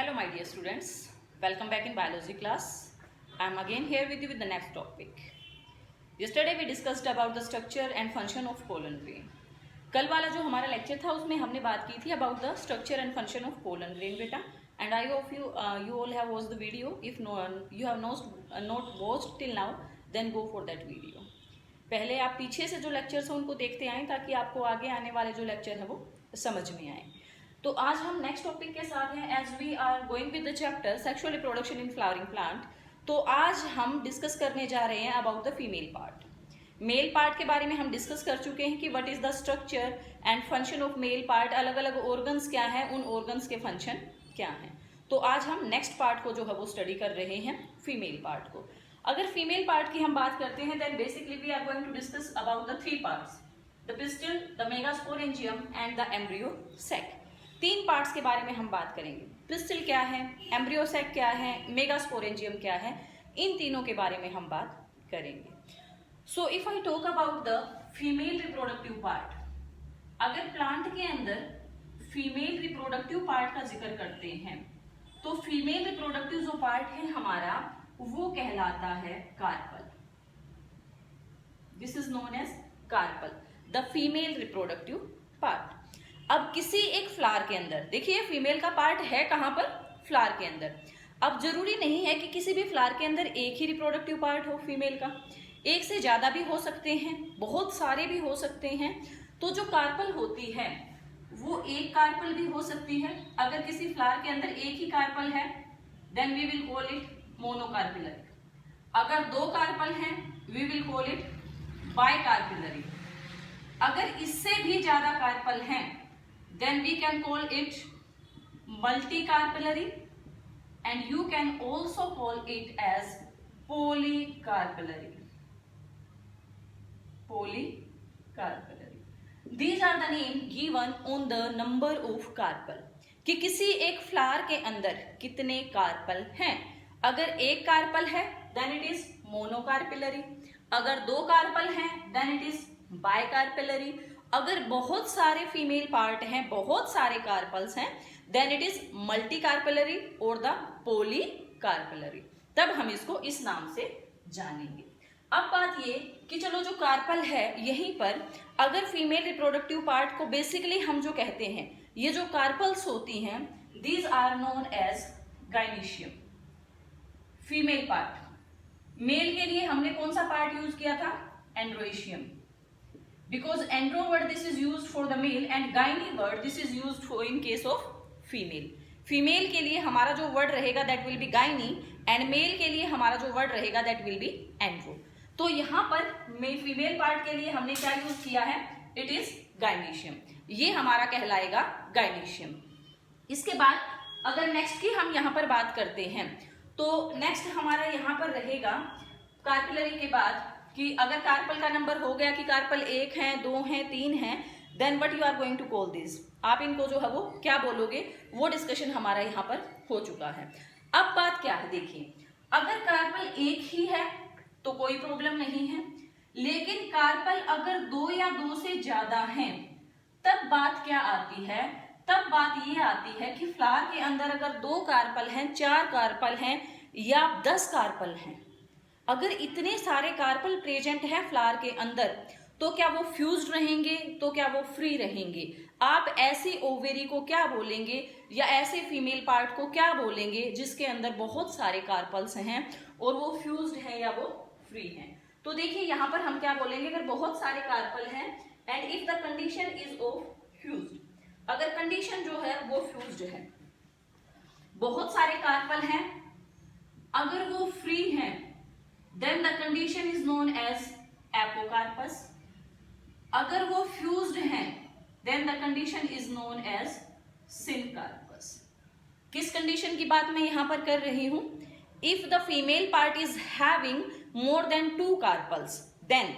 Hello my dear students, welcome back in biology class. I am again here with you with the next topic. Yesterday we discussed about the structure and function of pollen grain. कल वाला जो हमारा lecture था उसमें हमने बात की थी about the structure and function of pollen grain बेटा, and I hope you all have watched the video. If no you have not watched till now, then go for that video. पहले आप पीछे से जो लेक्चर्स हैं उनको देखते आएँ ताकि आपको आगे आने वाले जो लेक्चर हैं वो समझ में आए. तो आज हम नेक्स्ट टॉपिक के साथ हैं as we are going with the chapter sexual reproduction in flowering plant. तो आज हम डिस्कस करने जा रहे हैं about the female part. Male part के बारे में हम डिस्कस कर चुके हैं कि what is the structure and function of male part, अलग अलग ऑर्गन्स क्या हैं, उन ऑर्गन्स के फंक्शन क्या हैं. तो आज हम नेक्स्ट पार्ट को जो है वो स्टडी कर रहे हैं, फीमेल पार्ट को. अगर फीमेल पार्ट की हम बात करते हैं then basically we are going to discuss about the three parts, the pistil, the megasporangium and the embryo sac. तीन पार्ट्स के बारे में हम बात करेंगे. पिस्टल क्या है, एम्ब्रियो सैक क्या है, मेगास्पोरेंजियम क्या है, इन तीनों के बारे में हम बात करेंगे. So if I talk about the female reproductive part, अगर प्लांट के अंदर फीमेल रिप्रोडक्टिव पार्ट का जिक्र करते हैं तो फीमेल रिप्रोडक्टिव जो पार्ट है हमारा वो कहलाता है carpel. This is known as carpel, the female reproductive part. अब किसी एक फ्लावर के अंदर देखिए फीमेल का पार्ट है कहाँ पर, फ्लावर के अंदर. अब जरूरी नहीं है कि किसी भी फ्लावर के अंदर एक ही रिप्रोडक्टिव पार्ट हो फीमेल का, एक से ज़्यादा भी हो सकते हैं, बहुत सारे भी हो सकते हैं. तो जो कार्पल होती है वो एक कार्पल भी हो सकती है. अगर किसी फ्लावर के अंदर एक ही कार्पल है then we will call it monocarpellary. अगर दो कार्पल हैं we will call it bicarpellary. अगर इससे भी ज़्यादा कार्पल हैं then we can call it multicarpellary and you can also call it as polycarpellary. Polycarpellary. These are the name given on the number of carpel. कि किसी एक flower के अंदर कितने कार्पल हैं. अगर एक कार्पल है then it is monocarpellary. अगर दो कार्पल हैं then it is bicarpellary. अगर बहुत सारे फीमेल पार्ट हैं, बहुत सारे कार्पल्स हैं, देन इट इज मल्टीकार्पेलरी और द पॉलीकार्पेलरी. तब हम इसको इस नाम से जानेंगे. अब बात ये कि चलो जो कार्पल है यहीं पर अगर फीमेल रिप्रोडक्टिव पार्ट को बेसिकली हम जो कहते हैं, ये जो कार्पल्स होती हैं these are known as gynoecium. Female part. Male के लिए हमने कौन सा पार्ट यूज किया था, androecium. Because andro word this is used for the male and gyne word this is used for in case of female. Female के लिए हमारा जो वर्ड रहेगा that will be gyne and male के लिए हमारा जो वर्ड रहेगा that will be andro. तो यहाँ पर फीमेल पार्ट के लिए हमने क्या यूज किया है, it is gynecium. ये हमारा कहलाएगा gynecium. इसके बाद अगर नेक्स्ट की हम यहाँ पर बात करते हैं तो नेक्स्ट हमारा यहाँ पर रहेगा कार्पिलरी के बाद कि अगर कार्पल का नंबर हो गया कि कार्पल एक है, दो हैं, तीन हैं, then what you are going to call this. आप इनको जो है वो क्या बोलोगे, वो डिस्कशन हमारा यहाँ पर हो चुका है. अब बात क्या है देखिए, अगर कार्पल एक ही है तो कोई प्रॉब्लम नहीं है, लेकिन कार्पल अगर दो या दो से ज्यादा हैं तब बात क्या आती है, तब बात ये आती है कि फ्लावर के अंदर अगर दो कार्पल हैं, चार कार्पल हैं या 10 कार्पल हैं, अगर इतने सारे कार्पल प्रेजेंट है फ्लावर के अंदर तो क्या वो फ्यूज्ड रहेंगे, तो क्या वो फ्री रहेंगे. आप ऐसी ओवेरी को क्या बोलेंगे या ऐसे फीमेल पार्ट को क्या बोलेंगे जिसके अंदर बहुत सारे कार्पल्स हैं और वो फ्यूज्ड है या वो फ्री हैं. तो देखिए यहाँ पर हम क्या बोलेंगे, अगर बहुत सारे कार्पल हैं and if the condition is of fused, अगर कंडीशन जो है वो फ्यूज्ड है, बहुत सारे कार्पल हैं, अगर वो फ्री हैं then the condition is known as apocarpus. अगर वो fused हैं then the condition is known as syncarpus. किस कंडीशन की बात मैं यहाँ पर कर रही हूँ, if the female part is having more than 2 carpels, then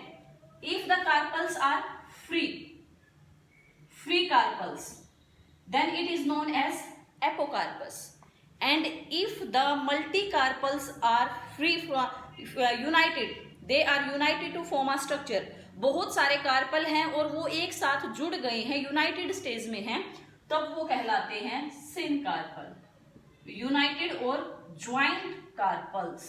if the carpels are free carpels, then it is known as apocarpus. And if the multicarpels are free from united, they are united to form a structure, बहुत सारे carpel हैं और वो एक साथ जुड़ गए हैं, यूनाइटेड स्टेज में हैं, तब वो कहलाते हैं सिनकार्पल. यूनाइटेड और joint carpels,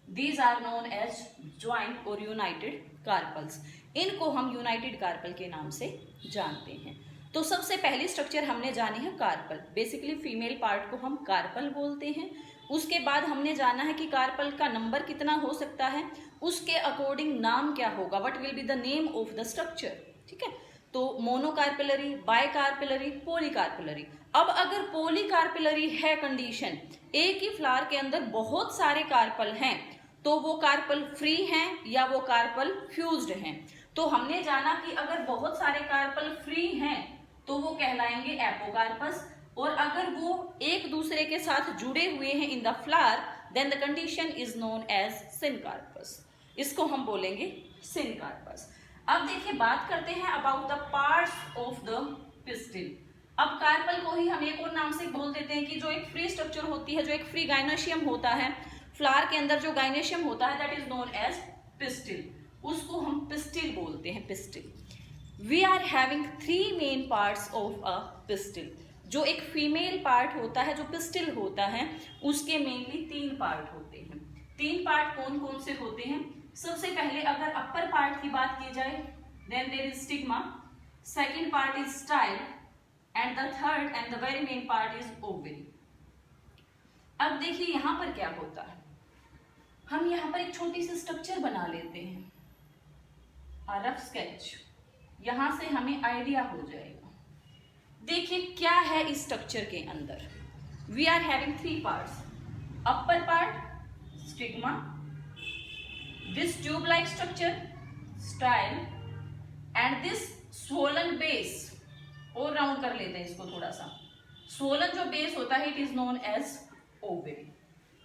these are known as joint और यूनाइटेड कार्पल्स। इनको हम यूनाइटेड कार्पल के नाम से जानते हैं। तो सबसे पहली स्ट्रक्चर हमने जानी है कार्पल। बेसिकली फीमेल पार्ट को हम कार्पल बोलते हैं। उसके बाद हमने जाना है कि कार्पल का नंबर कितना हो सकता है, उसके अकॉर्डिंग नाम क्या होगा, what will be the name of the structure. ठीक है, तो मोनोकार्पिलरी, बाइकार्पिलरी, पॉलीकार्पिलरी। अब अगर पॉलीकार्पिलरी है कंडीशन, एक ही फ्लावर के अंदर बहुत सारे कार्पल हैं, तो वो कार्पल फ्री हैं या वो कार्पल फ्यूज्ड हैं। तो हमने जाना कि अगर बहुत सारे कार्पल फ्री हैं तो वो कहलाएंगे एपोकार्पस, और अगर वो एक दूसरे के साथ जुड़े हुए हैं in the flower, then the condition is known as syncarpous. इसको हम बोलेंगे सिनकार्पस। अब देखिए बात करते हैं about the parts of the pistil. अब कार्पल को ही हम एक और नाम से बोल देते हैं कि जो एक फ्री स्ट्रक्चर होती है, जो एक फ्री गाइनोशियम होता है, फ्लावर के अंदर जो गाइनोशियम होता है, that is known as pistil. उसको हम पिस्टिल बोलते हैं, pistil. We are having 3 main parts of a pistil. जो एक फीमेल पार्ट होता है, जो पिस्टिल होता है, उसके मेनली 3 पार्ट होते हैं। 3 पार्ट कौन कौन से होते हैं? सबसे पहले अगर अपर पार्ट की बात की जाए, then there is stigma, second part is style, and the third and the very main part is ovary. अब देखिए यहां पर क्या होता है, हम यहां पर एक छोटी सी स्ट्रक्चर बना लेते हैं, रफ स्केच, यहां से हमें आइडिया हो जाएगा। देखिए क्या है इस स्ट्रक्चर के अंदर। We are having 3 parts, upper part stigma, this tube like structure style, and this swollen base, और राउंड कर लेते हैं इसको थोड़ा सा। स्वोलन जो बेस होता है, it is known as ovary,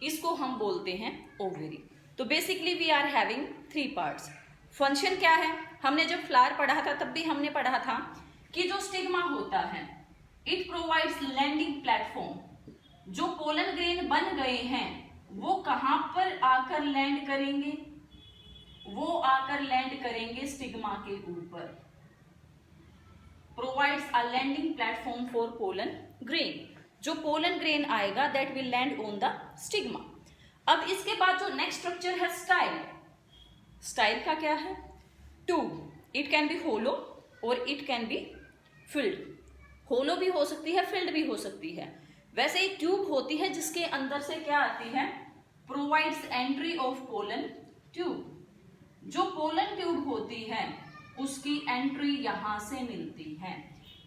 इसको हम बोलते हैं ओवेरी। तो basically we are having 3 parts. Function क्या है? हमने जब फ्लावर पढ़ा था तब भी हमने पढ़ा था कि जो स्टिग्मा होता है, इट प्रोवाइड्स लैंडिंग प्लेटफॉर्म। जो पोलन ग्रेन बन गए हैं वो कहां पर आकर लैंड करेंगे? वो आकर लैंड करेंगे स्टिग्मा के ऊपर। Provides a landing platform for pollen grain. जो पोलन ग्रेन आएगा that will land on the stigma. अब इसके बाद जो नेक्स्ट स्ट्रक्चर है स्टाइल। स्टाइल का क्या है? Tube, it can be hollow और it can be filled. Hollow भी हो सकती है, फिल्ड भी हो सकती है। वैसे एक ट्यूब होती है जिसके अंदर से क्या आती है? Provides entry of pollen tube. जो पोलन ट्यूब होती है उसकी एंट्री यहां से मिलती है।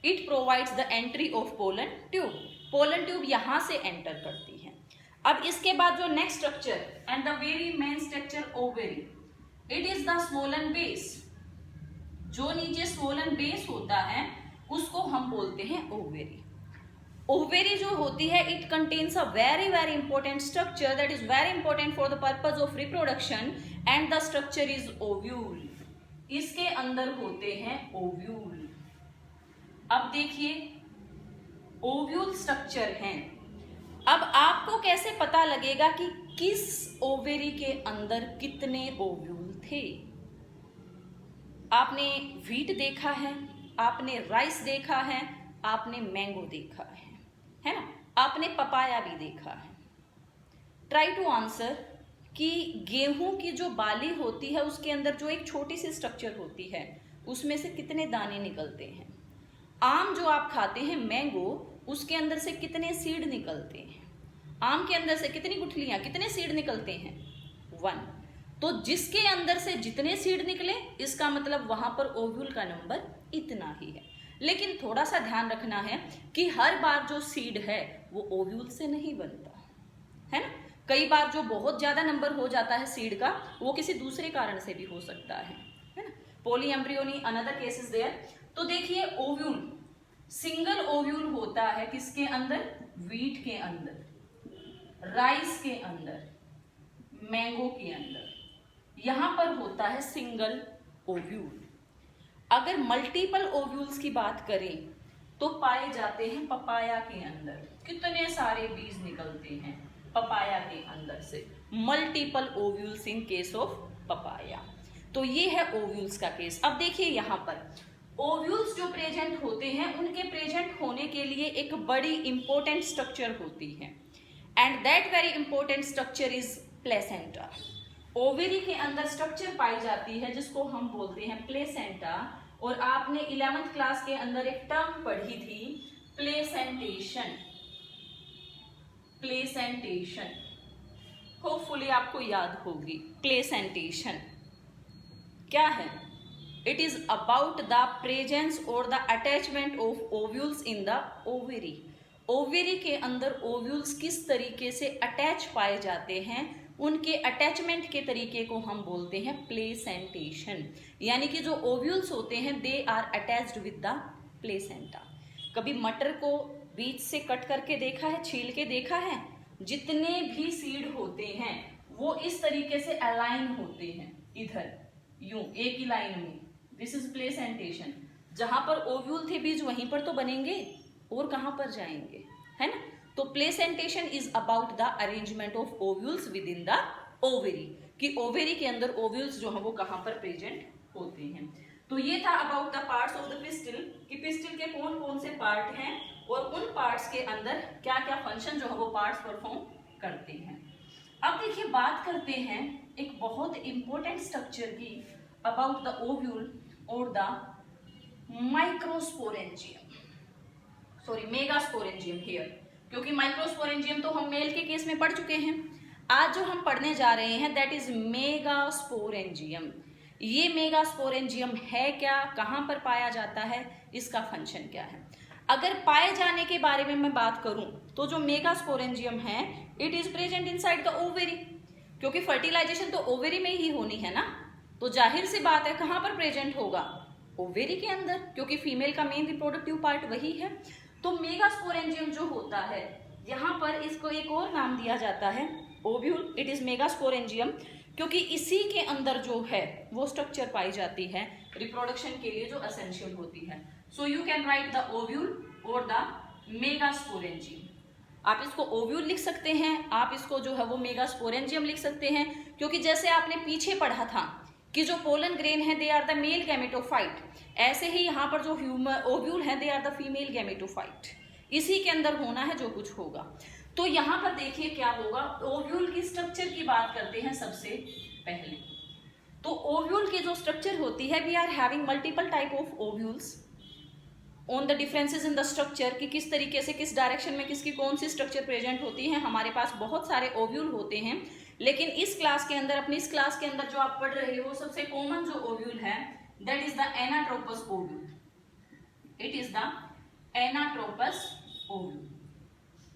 It provides the entry of pollen tube. Pollen tube यहां से एंटर करती है। अब इसके बाद जो next structure and the very main structure ovary, it is the swollen base. जो नीचे स्वोलन बेस होता है उसको हम बोलते हैं ओवेरी। ओवेरी जो होती है, it contains a very very important structure that is very important for the purpose of reproduction, and the structure is ovule. इसके अंदर होते हैं ओव्यूल। अब देखिए ओव्यूल स्ट्रक्चर है। अब आपको कैसे पता लगेगा कि किस ओवेरी के अंदर कितने ओव्यूल थे? आपने व्हीट देखा है, आपने राइस देखा है, आपने मैंगो देखा है ना? आपने पपाया भी देखा है। ट्राई टू आंसर कि गेहूं की जो बाली होती है उसके अंदर जो एक छोटी सी स्ट्रक्चर होती है उसमें से कितने दाने निकलते हैं? आम जो आप खाते हैं मैंगो, उसके अंदर से कितने सीड निकलते हैं? आम के अंदर से कितनी गुठलियां, कितने सीड निकलते हैं? 1। तो जिसके अंदर से जितने सीड निकले इसका मतलब वहां पर ओव्यूल का नंबर इतना ही है। लेकिन थोड़ा सा ध्यान रखना है कि हर बार जो सीड है वो ओव्यूल से नहीं बनता है ना। कई बार जो बहुत ज्यादा नंबर हो जाता है सीड का, वो किसी दूसरे कारण से भी हो सकता है ना। Polyembryony another cases there. तो देखिए ओव्यूल, सिंगल ओव्यूल होता है किसके अंदर? व्हीट के अंदर, राइस के अंदर, मैंगो के अंदर। यहां पर होता है सिंगल ओव्यूल। अगर मल्टीपल ओव्यूल्स की बात करें तो पाए जाते हैं पपाया के अंदर। कितने सारे बीज निकलते हैं पपाया के अंदर से। Multiple ovules in case of papaya. तो ये है ओव्यूल्स का केस। अब देखिए यहां पर ओव्यूल्स जो प्रेजेंट होते हैं उनके प्रेजेंट होने के लिए एक बड़ी इंपॉर्टेंट स्ट्रक्चर होती है, and that very important structure is placenta. Ovary के अंदर स्ट्रक्चर पाई जाती है जिसको हम बोलते हैं प्लेसेंटा, और आपने 11th क्लास के अंदर एक टर्म पढ़ी थी प्लेसेंटेशन। प्लेसेंटेशन होपफुली आपको याद होगी। प्लेसेंटेशन क्या है? It is about the presence और the attachment of ovules in the ovary. Ovary के अंदर ओव्यूल्स किस तरीके से अटैच पाए जाते हैं, उनके अटैचमेंट के तरीके को हम बोलते हैं प्लेसेंटेशन। यानी कि जो ओव्यूल्स होते हैं they are attached with the placenta. कभी मटर को बीच से कट करके देखा है, छील के देखा है? जितने भी सीड होते हैं वो इस तरीके से अलाइन होते हैं, इधर यूं एक ही लाइन में। This is placentation. जहां पर ओव्यूल थे बीज वहीं पर तो बनेंगे, और कहां पर जाएंगे, है ना? तो placentation is about the arrangement of ovules with in the ovary, कि ओवेरी के अंदर ओव्यूल्स जो है वो कहां पर प्रेजेंट होते हैं। तो ये था about the parts of the pistil, कि पिस्टिल के कौन कौन से पार्ट हैं और उन पार्ट्स के अंदर क्या क्या फंक्शन जो है वो पार्ट्स परफॉर्म करते हैं। अब देखिए बात करते हैं एक बहुत इंपॉर्टेंट स्ट्रक्चर की अबाउट द ओव्यूल और the microsporangium, sorry megasporangium here, क्योंकि माइक्रोस्पोरेंजियम तो हम मेल के केस में पढ़ चुके हैं। आज जो हम पढ़ने जा रहे हैं दैट इज मेगास्पोरेंजियम। ये मेगास्पोरेंजियम है क्या, कहां पर पाया जाता है, इसका फंक्शन क्या है? अगर पाए जाने के बारे में मैं बात करूं तो जो मेगास्पोरेंजियम है it is present inside the ovary, क्योंकि फर्टिलाइजेशन तो ओवेरी में ही होनी है ना, तो जाहिर सी बात है कहां पर प्रेजेंट होगा, ओवेरी के अंदर, क्योंकि फीमेल का मेन रिप्रोडक्टिव पार्ट वही है। तो मेगास्पोरेंजियम जो होता है यहाँ पर इसको एक और नाम दिया जाता है ओव्यूल। इट इज मेगास्पोरेंजियम क्योंकि इसी के अंदर जो है वो स्ट्रक्चर पाई जाती है रिप्रोडक्शन के लिए जो एसेंशियल होती है। So you can write the ovule और द मेगास्पोरेंजियम। आप इसको ओव्यूल लिख सकते हैं, आप इसको जो है वो मेगास्पोरेंजियम लिख सकते हैं, क्योंकि जैसे आपने पीछे पढ़ा था कि जो पोलन ग्रेन है they are the male gametophyte, ऐसे ही यहाँ पर जो ओव्यूल है they are the female gametophyte. इसी के अंदर होना है जो कुछ होगा। तो यहाँ पर देखिए क्या होगा, ओव्यूल की स्ट्रक्चर की बात करते हैं सबसे पहले। तो ओव्यूल की जो स्ट्रक्चर होती है, we are having multiple type of ovules on the differences in the structure, कि किस तरीके से किस डायरेक्शन में किसकी कौन सी स्ट्रक्चर प्रेजेंट होती है। हमारे पास बहुत सारे ओव्यूल होते हैं, लेकिन इस क्लास के अंदर, अपनी इस क्लास के अंदर जो आप पढ़ रहे हो सबसे कॉमन जो ओव्यूल है that is the anatropous ovule. It is the anatropous ovule.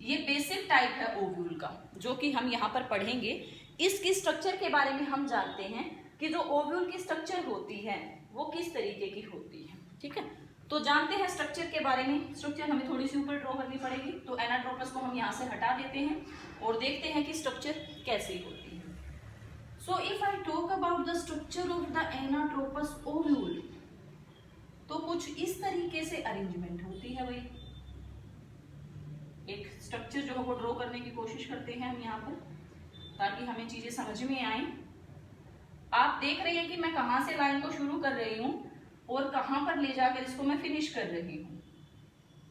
ये बेसिक टाइप है ओव्यूल का जो कि हम यहाँ पर पढ़ेंगे। इसकी स्ट्रक्चर के बारे में हम जानते हैं कि जो ओव्यूल की स्ट्रक्चर होती है वो किस तरीके की होती है। ठीक है, तो जानते हैं स्ट्रक्चर के बारे में। स्ट्रक्चर हमें थोड़ी सी ऊपर ड्रॉ करनी पड़ेगी, तो एनाट्रोपस को हम यहाँ से हटा देते हैं और देखते हैं कि स्ट्रक्चर कैसी होती है। So if I talk about the structure of the anatropous ovule, तो कुछ इस तरीके से अरेंजमेंट होती है। भाई एक स्ट्रक्चर जो है वो ड्रॉ करने की कोशिश करते हैं हम यहाँ पर, ताकि हमें चीजें समझ में आए। आप देख रहे हैं कि मैं कहाँ से लाइन को शुरू कर रही हूँ और कहाँ पर ले जाकर इसको मैं फिनिश कर रही हूँ।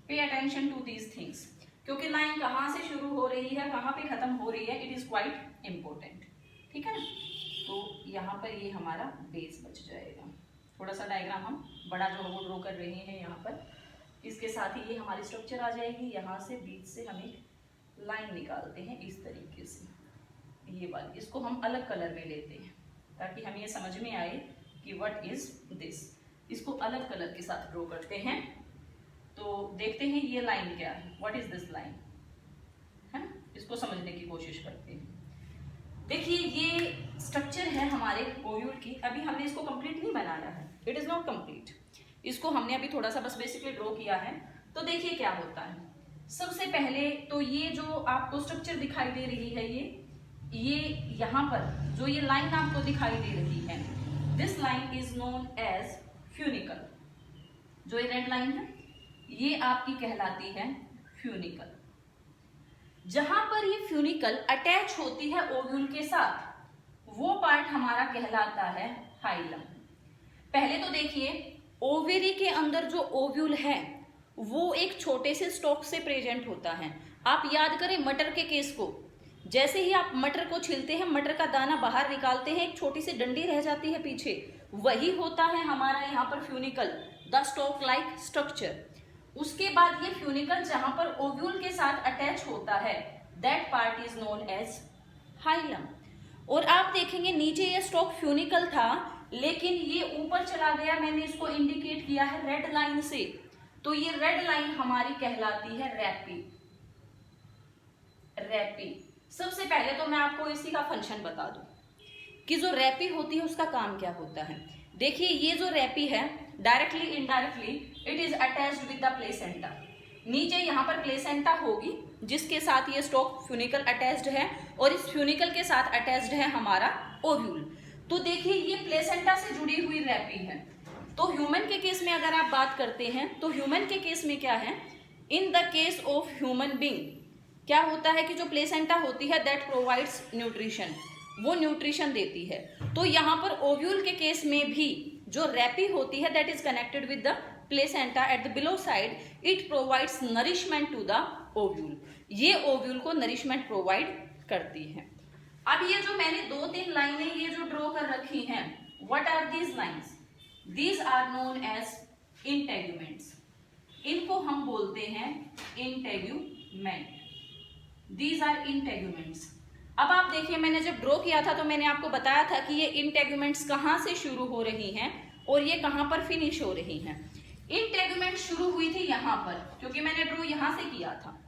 Pay attention to these things, क्योंकि लाइन कहाँ से शुरू हो रही है, कहाँ पे खत्म हो रही है, इट इज क्वाइट इम्पोर्टेंट। ठीक है ना, तो यहाँ पर ये हमारा बेस बच जाएगा। थोड़ा सा डायग्राम हम बड़ा जो है वो ड्रॉ कर रहे हैं यहाँ पर, इसके साथ ही ये हमारी स्ट्रक्चर आ जाएगी। यहाँ से बीच से हम एक लाइन निकालते हैं इस तरीके से, ये वाली, इसको हम अलग कलर में लेते हैं ताकि हमें ये समझ में आए कि व्हाट इज दिस। इसको अलग कलर के साथ ड्रॉ करते हैं, तो देखते हैं ये लाइन क्या है, व्हाट इज दिस लाइन, है ना, इसको समझने की कोशिश करते हैं। देखिए ये स्ट्रक्चर है हमारे ओव्यूल की। अभी हमने इसको कंप्लीट नहीं बनाया है, इट इज नॉट कंप्लीट, इसको हमने अभी थोड़ा सा बस बेसिकली ड्रॉ किया है। तो देखिए क्या होता है। सबसे पहले तो ये जो आपको स्ट्रक्चर दिखाई दे रही है, ये यहाँ पर जो ये लाइन आपको दिखाई दे रही है, this line is known as funicle. जो ये रेड लाइन है ये आपकी कहलाती है फ्यूनिकल। जहां पर ये फ्यूनिकल अटैच होती है ओव्यूल के साथ, वो पार्ट हमारा कहलाता है हाइलम। पहले तो देखिए ओवेरी के अंदर जो ओव्यूल है वो एक छोटे से स्टॉक से प्रेजेंट होता है। आप याद करें मटर के केस को, जैसे ही आप मटर को छीलते हैं, मटर का दाना बाहर निकालते हैं, एक छोटी सी डंडी रह जाती है पीछे, वही होता है हमारा यहाँ पर funicle, the stock like structure. उसके बाद ये फ्यूनिकल जहां पर ओव्यूल के साथ अटैच होता है, that part is known as hilum. और आप देखेंगे नीचे ये स्टॉक फ्यूनिकल था, लेकिन ये ऊपर चला गया, मैंने इसको इंडिकेट किया है रेड लाइन से, तो ये रेड लाइन हमारी कहलाती है रैपी। रैपी, सबसे पहले तो मैं आपको इसी का फंक्शन बता दूं कि जो रैपी होती है उसका काम क्या होता है। देखिए ये जो रैपी है, directly indirectly it is attached with the placenta. नीचे यहाँ पर प्लेसेंटा होगी जिसके साथ ये स्टॉक फ्यूनिकल अटैच्ड है, और इस फ्यूनिकल के साथ अटैच्ड है हमारा ओव्यूल। तो देखिए ये प्लेसेंटा से जुड़ी हुई रैपी है। तो ह्यूमन के केस में अगर आप बात करते हैं तो ह्यूमन के केस में क्या है, in the case of human being क्या होता है कि जो प्लेसेंटा होती है दैट प्रोवाइड्स न्यूट्रिशन, वो न्यूट्रिशन देती है। तो यहाँ पर ओव्यूल के केस में भी जो रैपी होती है that is connected with the placenta at the below side, it provides nourishment to the ovule. ये ओव्यूल को नरिशमेंट प्रोवाइड करती है। अब ये जो मैंने 2-3 लाइनें ये जो ड्रॉ कर रखी हैं, what are these lines? These are known as integuments. इनको हम बोलते हैं इंटेग्यूमेंट। These are integuments. अब आप देखिए मैंने जब ड्रॉ किया था तो मैंने आपको बताया था कि ये इंटेग्यूमेंट्स कहाँ से शुरू हो रही हैं और ये कहाँ पर फिनिश हो रही हैं। इंटेग्यूमेंट शुरू हुई थी यहाँ पर, क्योंकि मैंने ड्रॉ यहाँ से किया था।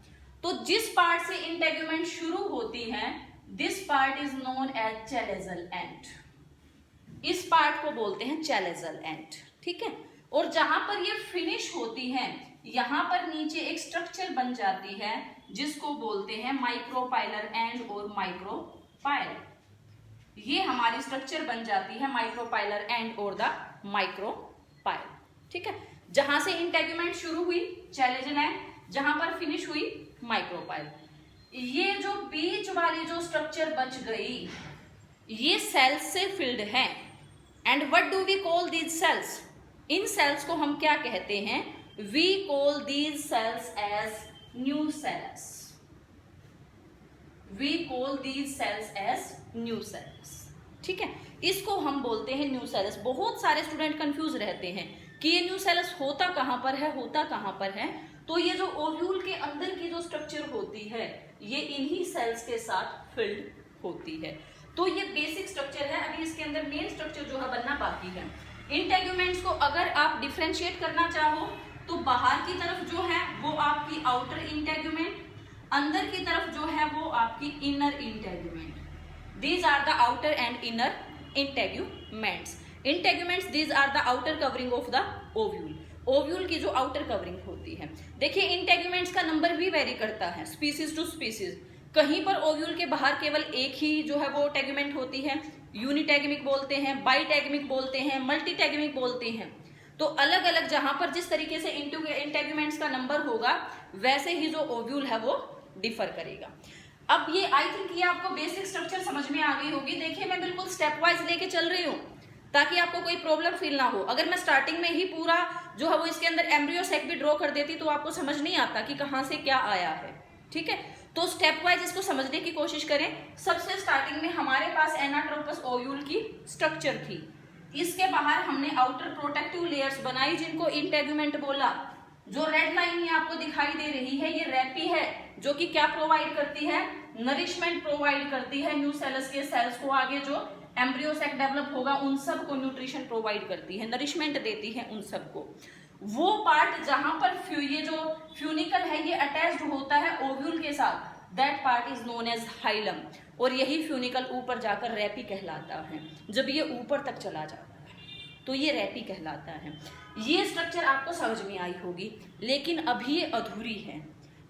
तो जिस पार्ट से इंटेग्यूमेंट शुरू होती है, this part is known as chalazal end. इस पार्ट को बोलते हैं चैलेजल एंड, ठीक है। और जहां पर ये फिनिश होती है, यहाँ पर नीचे एक स्ट्रक्चर बन जाती है जिसको बोलते हैं माइक्रोपाइलर एंड और माइक्रोपाइल। ये हमारी स्ट्रक्चर बन जाती है माइक्रोपाइलर एंड और द माइक्रोपाइल, ठीक है। जहां से इंटेग्यूमेंट शुरू हुई चैलेजल एंड, जहां पर फिनिश हुई माइक्रोपाइल। ये जो बीच वाली जो स्ट्रक्चर बच गई, ये सेल्स से फिल्ड है। And what do we call these cells? इन सेल्स को हम क्या कहते हैं? We call these cells as nucellus. We call these cells as nucellus, ठीक है। इसको हम बोलते हैं न्यू सेल्स। बहुत सारे स्टूडेंट कंफ्यूज रहते हैं कि ये न्यू सेल्स होता कहां पर है, होता कहां पर है। तो ये जो ओव्यूल के अंदर की जो स्ट्रक्चर होती है, ये इन्हीं सेल्स के साथ फिल्ड होती है। तो ये बेसिक स्ट्रक्चर है। अभी इसके अंदर मेन स्ट्रक्चर जो है बनना बाकी है। इंटेग्यूमेंट्स को अगर आप डिफरेंशिएट करना चाहो तो बाहर की तरफ जो है वो आपकी आउटर इंटेग्यूमेंट, अंदर की तरफ जो है वो आपकी inner integument. These are the outer and inner integuments. Integuments these are the outer covering of the ovule. Ovule की जो आउटर कवरिंग होती है। देखिए इंटेग्यूमेंट्स का नंबर भी वेरी करता है स्पीसीज टू स्पीसीज। कहीं पर ओव्यूल के बाहर केवल एक ही जो है वो टेग्यूमेंट होती है, यूनिटेग्मिक बोलते हैं, बाईटेग्मिक बोलते हैं, मल्टीटेग्मिक बोलते हैं। तो अलग अलग जहां पर जिस तरीके से इंटेग्यूमेंट्स का नंबर होगा, वैसे ही जो ओव्यूल है वो डिफर करेगा। अब ये आई थिंक ये आपको बेसिक स्ट्रक्चर समझ में आ गई होगी। देखिए मैं बिल्कुल स्टेप वाइज लेके चल रही हूँ ताकि आपको कोई प्रॉब्लम फील ना हो। अगर मैं स्टार्टिंग में ही पूरा जो है वो इसके अंदर एम्ब्रियो सेक भी ड्रॉ कर देती तो आपको समझ नहीं आता कि कहाँ से क्या आया है, ठीक है। तो स्टेप वाइज इसको समझने की कोशिश करें। सबसे स्टार्टिंग में हमारे पास एनाट्रोपस ओव्यूल की स्ट्रक्चर थी। इसके बाहर हमने आउटर प्रोटेक्टिव लेयर्स बनाई जिनको इंटेग्यूमेंट बोला। जो रेड लाइन ये आपको दिखाई दे रही है, ये रैपी है जो कि क्या प्रोवाइड करती है? नरिशमेंट प्रोवाइड करती है न्यू सेल्स के सेल्स को। आगे जो एम्ब्रियो सेक डेवलप होगा उन सब को न्यूट्रिशन प्रोवाइड करती है, नरिशमेंट देती है उन सबको। वो पार्ट जहां पर ये जो फ्यूनिकल है ये अटैच्ड होता है ओव्यूल के साथ, that part is known as hilum. और यही फ्यूनिकल ऊपर जाकर रैपी कहलाता है। जब ये ऊपर तक चला जाता है तो ये रैपी कहलाता है। ये स्ट्रक्चर आपको समझ में आई होगी, लेकिन अभी ये अधूरी है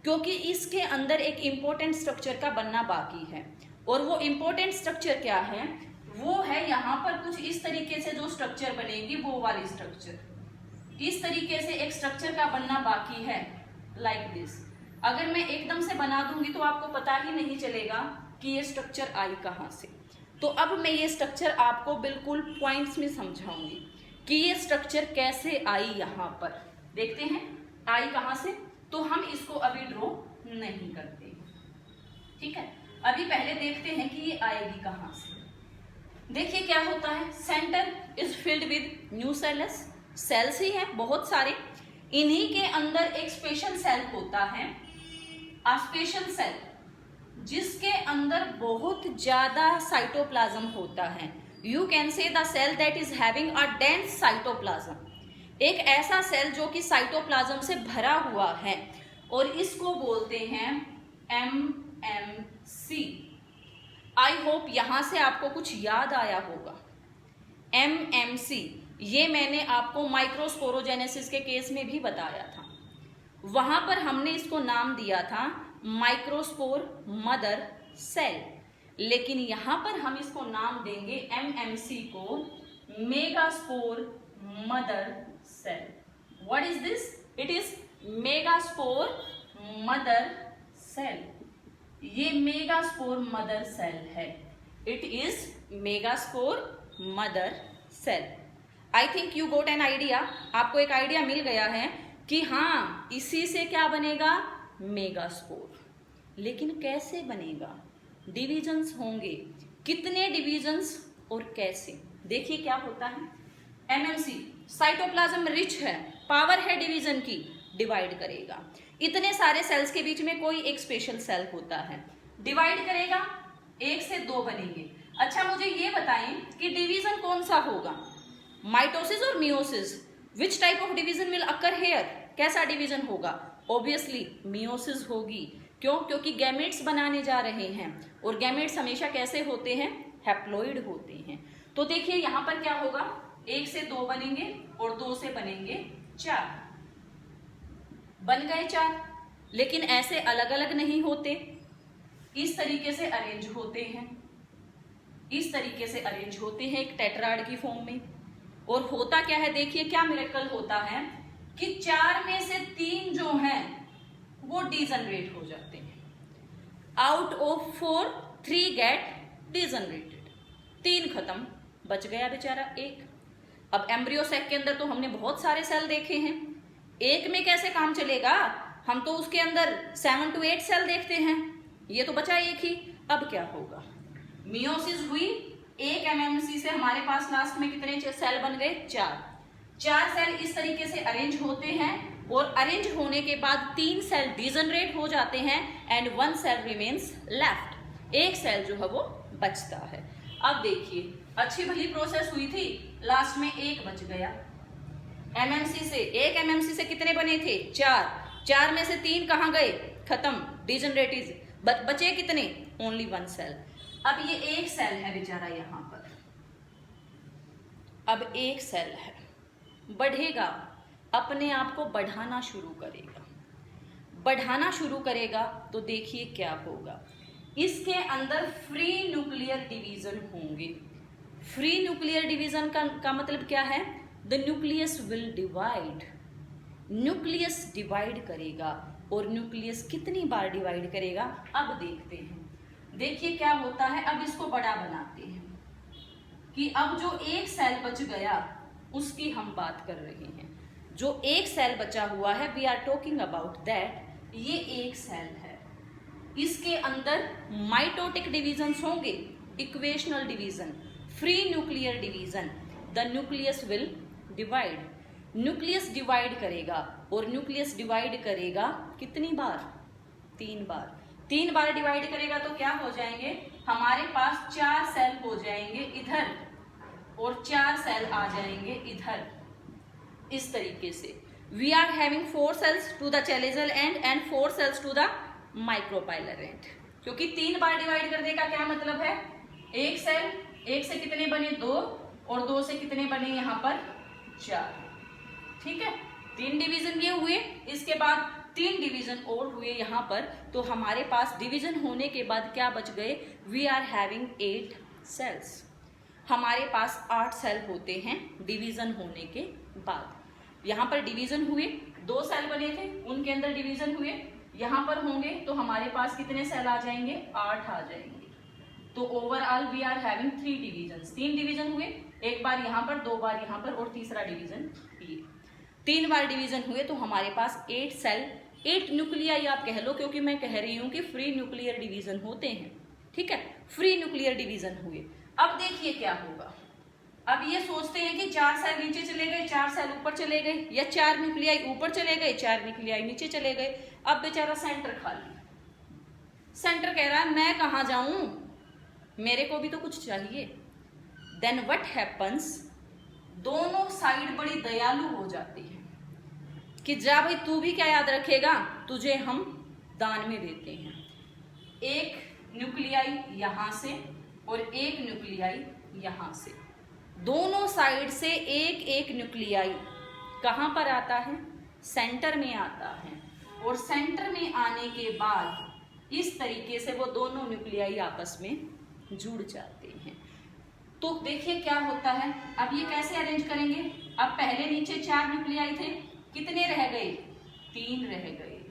क्योंकि इसके अंदर एक इंपॉर्टेंट स्ट्रक्चर का बनना बाकी है। और वो इंपॉर्टेंट स्ट्रक्चर क्या है? वो है यहाँ पर कुछ इस तरीके से जो स्ट्रक्चर बनेगी, वो वाली स्ट्रक्चर। इस तरीके से एक स्ट्रक्चर का बनना बाकी है, लाइक दिस। अगर मैं एकदम से बना दूंगी तो आपको पता ही नहीं चलेगा कि ये स्ट्रक्चर आई कहाँ से। तो अब मैं ये स्ट्रक्चर आपको बिल्कुल पॉइंट्स में समझाऊंगी। कि ये स्ट्रक्चर कैसे आई यहाँ पर। देखते हैं आई कहाँ से, तो हम इसको अभी ड्रॉ नहीं करते, ठीक है। अभी पहले देखते हैं कि ये आएगी कहाँ से। देखिए क्या होता है, centre is filled with new cells, cells ही हैं बहुत सारे, इन्हीं के अंदर एक स्पेशल सेल होता है, अ स्पेशल सेल, जिसके अंदर बहुत ज्यादा साइटोप्लाज्म होता है। You can say the cell that is having a dense cytoplasm, एक ऐसा सेल जो कि साइटोप्लाज्म से भरा हुआ है, और इसको बोलते हैं MMC। आई होप यहां से आपको कुछ याद आया होगा। MMC ये मैंने आपको माइक्रोस्पोरोजेनेसिस के केस में भी बताया था, वहां पर हमने इसको नाम दिया था माइक्रोस्पोर मदर सेल, लेकिन यहां पर हम इसको नाम देंगे MMC को megaspore mother cell. What is this? It is megaspore mother cell. ये मेगास्पोर मदर सेल है, it is megaspore mother cell. I think you got an idea, आपको एक आइडिया मिल गया है कि हाँ इसी से क्या बनेगा, मेगास्पोर। लेकिन कैसे बनेगा, डिविजन्स होंगे, कितने डिविजन्स और कैसे। देखिए क्या होता है, MMC साइटोप्लाज्म रिच है, पावर है डिवीजन की, डिवाइड करेगा। इतने सारे सेल्स के बीच में कोई एक स्पेशल सेल होता है, डिवाइड करेगा, 1 से 2 बनेंगे। अच्छा मुझे ये बताएं कि डिवीजन कौन सा होगा, माइटोसिस और meiosis, which type of division will occur here, कैसा डिवीजन होगा? ऑब्वियसली मियोसिस होगी। क्यों? क्योंकि गैमेट्स बनाने जा रहे हैं, और गैमेट्स हमेशा कैसे होते हैं, हैप्लॉइड होते हैं। तो देखिए यहां पर क्या होगा, 1 से 2 बनेंगे और 2 से बनेंगे 4, बन गए 4। लेकिन ऐसे अलग अलग नहीं होते, इस तरीके से अरेंज होते हैं, इस तरीके से अरेंज होते हैं एक टेट्राड की फॉर्म में। और होता क्या है, देखिए क्या मिरेकल होता है कि 4 में से 3 जो हैं वो डीजनरेट हो जाते हैं। आउट ऑफ 4 3 गेट डीजनरेटेड, 3 खत्म, बच गया बेचारा 1। अब एम्ब्रियो सैक के अंदर तो हमने बहुत सारे सेल देखे हैं, एक में कैसे काम चलेगा, हम तो उसके अंदर 7 to 8 सेल देखते हैं, ये तो बचा 1 ही। अब क्या होगा, मियोसिस हुई, 1 MMC से हमारे पास लास्ट में कितने सेल बन गए, 4 सेल इस तरीके से अरेंज होते हैं, और अरेंज होने के बाद 3 सेल डीजनरेट हो जाते हैं and 1 cell remains left, 1 cell जो है वो बचता है। अब देखिए अच्छी भली प्रोसेस हुई थी, लास्ट में 1 बच गया। MMC से 1 MMC से कितने बने थे, 4 में से 3 कहाँ गए, खत्म, डीजनरेटिव, बचे कितने, ओनली 1 सेल। अब ये 1 सेल है बेचारा यहाँ पर, अब 1 सेल है, बढ़ेगा, अपने आप को बढ़ाना शुरू करेगा, बढ़ाना शुरू करेगा, तो देखिए क्या होगा, इसके अंदर फ्री न्यूक्लियर डिवीजन होंगे। फ्री न्यूक्लियर डिवीजन का मतलब क्या है, the nucleus will divide, nucleus divide करेगा, और न्यूक्लियस कितनी बार डिवाइड करेगा, अब देखते हैं। देखिए क्या होता है, अब इसको बड़ा बनाते हैं कि अब जो 1 सेल बच गया उसकी हम बात कर रहे हैं। जो 1 सेल बचा हुआ है, we are talking about that, ये 1 सेल है, इसके अंदर माइटोटिक डिवीजन्स होंगे, equational division, free nuclear division, the nucleus will divide, nucleus divide करेगा, और न्यूक्लियस डिवाइड करेगा कितनी बार, 3 बार। 3 बार डिवाइड करेगा तो क्या हो जाएंगे, हमारे पास 4 सेल हो जाएंगे इधर, और 4 सेल आ जाएंगे इधर, इस तरीके से। We are having 4 cells to the chalazal end and 4 cells to the micropylar end. क्योंकि 3 बार डिवाइड करने का क्या मतलब है, 1 सेल, 1 से कितने बने, 2, और 2 से कितने बने यहाँ पर, 4, ठीक है। 3 डिवीजन ये हुए, इसके बाद 3 डिवीजन और हुए यहाँ पर, तो हमारे पास डिवीजन होने के बाद क्या बच गए, वी आर हैविंग 8 सेल्स। हमारे पास 8 सेल होते हैं डिवीजन होने के बाद। यहाँ पर डिवीजन हुए, 2 सेल बने थे, उनके अंदर डिवीजन हुए, यहाँ पर होंगे तो हमारे पास कितने सेल आ जाएंगे, 8 आ जाएंगे। तो overall we are having 3 division, 3 division हुए, एक बार यहाँ पर, 2 बार यहाँ पर और तीसरा डिवीजन ये, 3 बार डिवीजन हुए। तो हमारे पास 8 सेल, 8 न्यूक्लियाई आप कह लो, क्योंकि मैं कह रही हूँ कि फ्री न्यूक्लियर डिवीजन होते हैं, ठीक है, फ्री न्यूक्लियर डिवीजन हुए। अब देखिए क्या होगा, अब ये सोचते हैं कि 4 सेल नीचे चले गए, 4 सेल ऊपर चले गए, या 4 न्यूक्लियाई ऊपर चले गए, 4 न्यूक्लियाई नीचे चले गए। अब बेचारा सेंटर खाली, सेंटर कह रहा है मैं कहाँ जाऊं, मेरे को भी तो कुछ चाहिए। देन व्हाट हैपन्स, दोनों साइड बड़ी दयालु हो जाती है कि जा भाई तू भी क्या याद रखेगा, तुझे हम दान में देते हैं। एक न्यूक्लियाई यहां से और एक न्यूक्लियाई यहां से, दोनों साइड से एक एक न्यूक्लियाई कहां पर आता है, सेंटर में आता है। और सेंटर में आने के बाद इस तरीके से वो दोनों न्यूक्लियाई आपस में जुड़ जाते हैं। तो देखिए क्या होता है, अब ये कैसे अरेंज करेंगे, अब पहले नीचे 4 न्यूक्लियाई थे, कितने रह गए, 3 रह गए।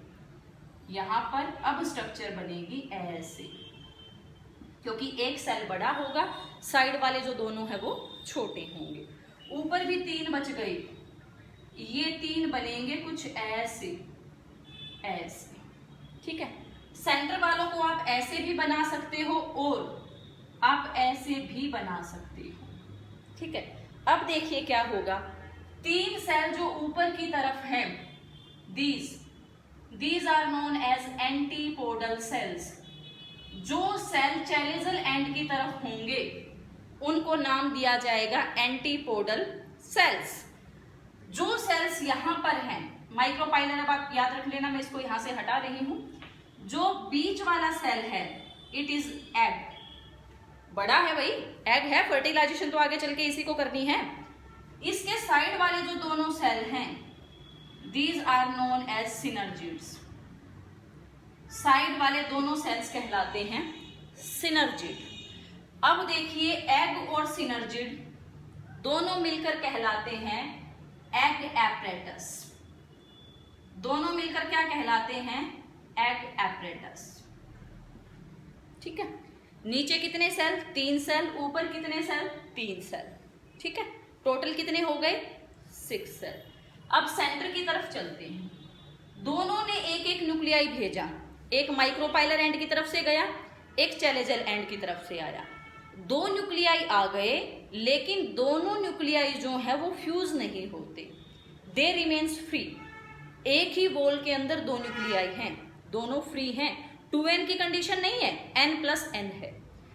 यहां पर अब स्ट्रक्चर बनेगी ऐसे, क्योंकि एक सेल बड़ा होगा, साइड वाले जो दोनों है वो छोटे होंगे। ऊपर भी 3 बच गए, ये 3 बनेंगे कुछ ऐसे ऐसे, ठीक है। सेंटर वालों को आप ऐसे भी बना सकते हो और आप ऐसे भी बना सकते हो, ठीक है। अब देखिए क्या होगा, 3 सेल जो ऊपर की तरफ हैं, these are known as antipodal cells. जो सेल चैलेजल एंड की तरफ होंगे उनको नाम दिया जाएगा एंटीपोडल सेल्स। जो सेल्स यहां पर हैं, माइक्रोपाइलर, अब आप याद रख लेना, मैं इसको यहां से हटा रही हूं। जो बीच वाला सेल है इट इज एग, बड़ा है भाई, एग है, फर्टिलाइजेशन तो आगे चल के इसी को करनी है। इसके साइड वाले जो दोनों सेल हैं these are known as synergids. Side वाले दोनों सेल्स कहलाते हैं सिनर्जिड। अब देखिए एग और सिनर्जिड दोनों मिलकर कहलाते हैं एग एपरेटस। दोनों मिलकर क्या कहलाते हैं, एग एपरेटस, ठीक है। नीचे कितने सेल, 3 सेल, ऊपर कितने सेल, 3 सेल, ठीक है। टोटल कितने हो गए, 6 सेल। अब सेंटर की तरफ चलते हैं, दोनों ने एक एक न्यूक्लियाई भेजा, एक माइक्रोपाइलर एंड की तरफ से गया, एक चैलेजल एंड की तरफ से आया। 2 न्यूक्लियाई आ गए, लेकिन दोनों न्यूक्लियाई जो है वो फ्यूज नहीं होते, दे रिमेन्स फ्री। एक ही वॉल के अंदर 2 न्यूक्लियाई हैं, दोनों फ्री हैं, 2n की कंडीशन नहीं है, n+n है,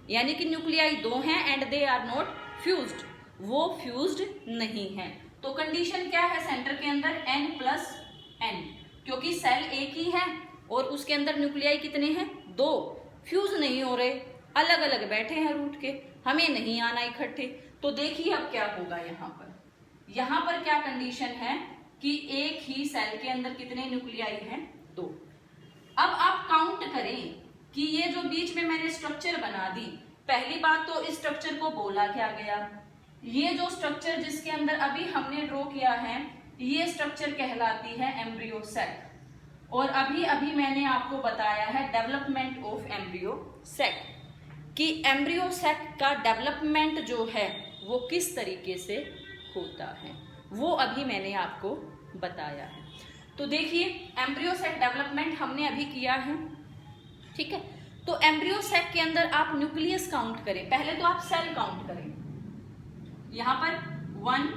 यानी कि न्यूक्लियाई 2 हैं and they are not fused, वो फ्यूज्ड नहीं है। तो कंडीशन क्या है सेंटर के अंदर, n+n, क्योंकि सेल एक ही है और उसके अंदर न्यूक्लियाई कितने हैं, 2, फ्यूज नहीं हो रहे, अलग अलग बैठे हैं रूट के, हमें नहीं आना इकट्ठे। तो देखिए अब क्या होगा, यहाँ पर क्या कंडीशन है कि एक ही सेल के अंदर कितने न्यूक्लियाई हैं, 2। अब आप काउंट करें कि ये जो बीच में मैंने स्ट्रक्चर बना दी, पहली बात तो इस स्ट्रक्चर को बोला क्या गया, ये जो स्ट्रक्चर जिसके अंदर अभी हमने ड्रॉ किया है ये स्ट्रक्चर कहलाती है एम्ब्रियो सेक। और अभी अभी मैंने आपको बताया है डेवलपमेंट ऑफ एम्ब्रियो सेक, कि एम्ब्रियो सेक का डेवलपमेंट जो है वो किस तरीके से होता है, वो अभी मैंने आपको बताया है। तो देखिए एम्ब्रियो सेक डेवलपमेंट हमने अभी किया है, ठीक है। तो एम्ब्रियो सेक के अंदर आप न्यूक्लियस काउंट करें, पहले तो आप सेल काउंट करें, यहां पर 1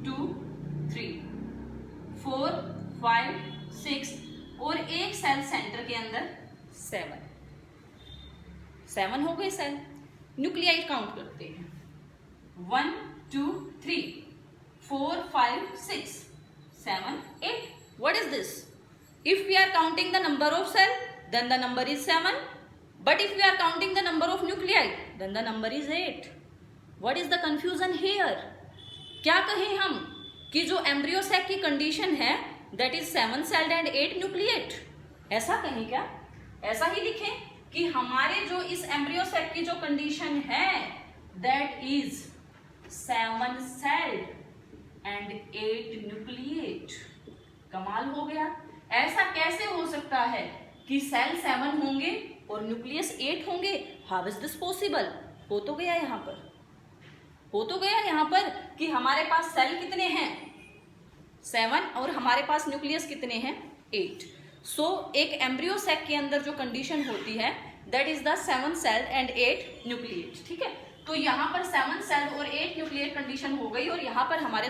2 3 4 5 6 और एक सेल सेंटर के अंदर 7 हो गए सेल। न्यूक्लियाई काउंट करते हैं, 1 2 3 4 5 6 7 8। What is this? If we are counting the number of cell, then the number is 7. But if we are counting the number of nuclei, then the number is 8. What is the confusion here? क्या कहें हम कि जो embryo sac की condition है that is 7 celled and 8 nucleate, ऐसा कहें क्या, ऐसा ही लिखें कि हमारे जो इस एम्ब्रियो सेक की जो कंडीशन है that is 7 celled and 8 nucleate। कमाल हो गया। ऐसा कैसे हो सकता है कि सेल 7 होंगे और न्यूक्लियस 8 होंगे। How is this possible? हो तो गया यहाँ पर कि हमारे पास सेल कितने हैं 7 और हमारे पास न्यूक्लियस कितने हैं 8। सो एक एम्ब्रियो सैक के अंदर जो कंडीशन होती है that is the 7 cell and 8 nucleate. ठीक है, तो यहाँ पर 7 सेल और 8 न्यूक्लिएट कंडीशन हो गई और यहाँ पर हमारे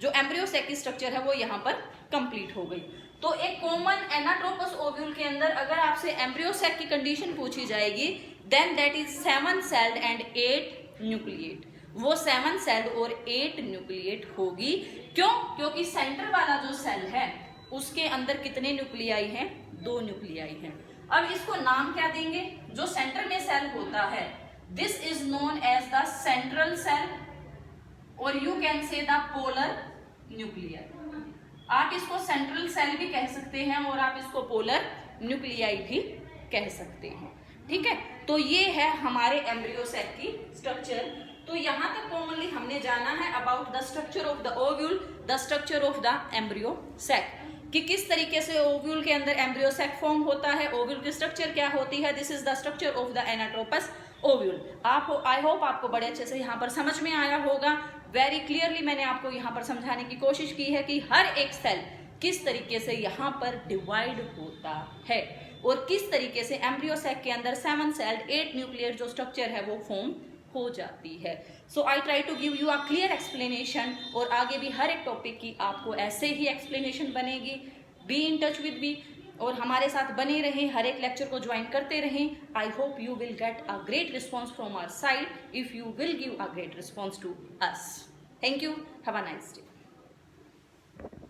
जो एम्ब्रियो सैक की स्ट्रक्चर है वो यहाँ पर कंप्लीट हो गई। तो एक कॉमन एनाट्रोपस ओव्यूल के अंदर अगर आपसे एम्ब्रियो सैक की कंडीशन पूछी जाएगी then that is 7 cell and 8 nucleate. वो 7 सेल और 8 न्यूक्लिएट होगी। क्यों? क्योंकि सेंटर वाला जो सेल है उसके अंदर कितने न्यूक्लियाई हैं? 2 न्यूक्लियाई हैं। अब इसको नाम क्या देंगे? जो सेंटर में सेल होता है this is known as the central cell और you can say the polar nuclear. आप इसको सेंट्रल सेल भी कह सकते हैं और आप इसको पोलर न्यूक्लियाई भी कह सकते हैं। ठीक है, तो ये है हमारे एम्ब्रियो सैक की स्ट्रक्चर। तो यहाँ तक कॉमनली हमने जाना है about the structure of the ovule, the structure of the embryo sac, कि किस तरीके से ओव्यूल के अंदर एम्ब्रियो सैक फॉर्म होता है, ओव्यूल की स्ट्रक्चर क्या होती है। This is the structure of the anatropous ovule. I hope आपको बड़े अच्छे से यहाँ पर समझ में आया होगा। वेरी क्लियरली मैंने आपको यहाँ पर समझाने की कोशिश की है कि हर एक सेल किस तरीके से यहाँ पर डिवाइड होता है और किस तरीके से एम्ब्रियो सैक के अंदर 7 सेल 8 न्यूक्लियर जो स्ट्रक्चर है वो फॉर्म हो जाती है। So I try to give you a clear explanation और आगे भी हर एक टॉपिक की आपको ऐसे ही एक्सप्लेनेशन बनेगी। Be in touch with me और हमारे साथ बने रहें, हर एक लेक्चर को ज्वाइन करते रहें। I hope you will get a great response from our side if you will give a great response to us. Thank you, have a nice day.